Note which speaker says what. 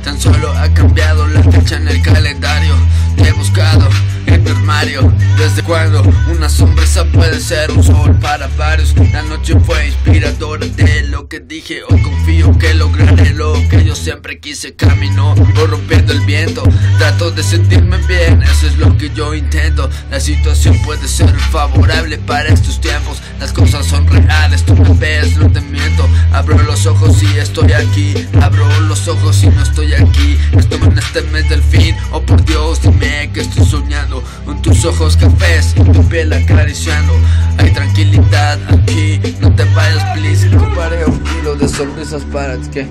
Speaker 1: Tan solo ha cambiado la fecha en el calendario. Te he buscado en mi armario. ¿Desde cuando una sonrisa puede ser un sol para varios? La noche fue inspiradora de lo que dije. Hoy confío que lograré lo que yo siempre quise. Camino o rompiendo el viento, trato de sentirme bien, eso es lo que yo intento. La situación puede ser favorable para estos tiempos. Las cosas son reales, tú me ves, no te miento. Abro los ojos y estoy aquí, abro los ojos y no estoy aquí. Estoy en este mes del fin, oh por Dios, dime que estoy soñando. Con tus ojos cafés, tu piel acariciando. Hay tranquilidad aquí, no te vayas please. Comparé un kilo de sonrisas para ti que